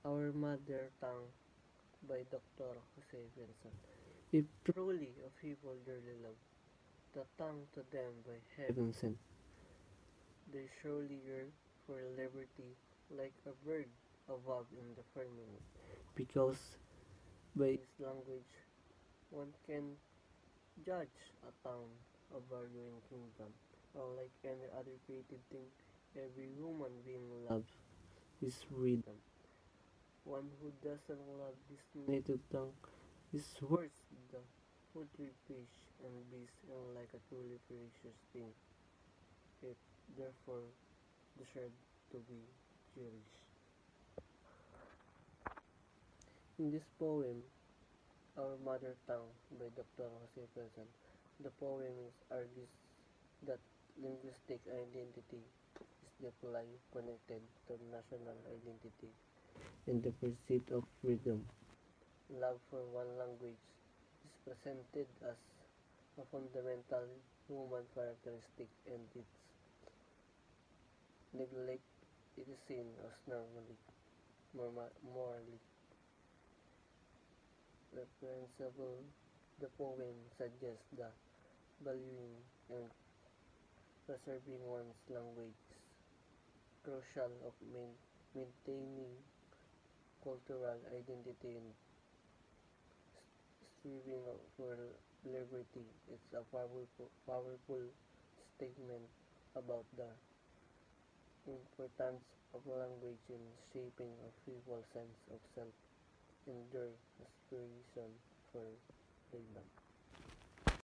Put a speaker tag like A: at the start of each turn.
A: Our Mother Tongue by Dr. Jose Benson. If truly a people dearly love, the tongue to them by heaven sent, they surely yearn for liberty like a bird above in the firmament. Because by his language, one can judge a town, a valuing kingdom. Unlike any other creative thing, every human being loves his freedom. One who doesn't love his native tongue is worse than poultry, fish, and beast, and like a truly precious thing. It therefore deserves to be cherished. In this poem, Our Mother Tongue by Dr. Jose Pelson, the poem argues that linguistic identity is deeply connected to national identity and the pursuit of freedom. Love for one language is presented as a fundamental human characteristic, and its neglect is seen as morally reprehensible. The poem suggests that valuing and preserving one's language is crucial of maintaining cultural identity and striving for liberty. It's a powerful statement about the importance of language in shaping a people's sense of self and their aspiration for freedom.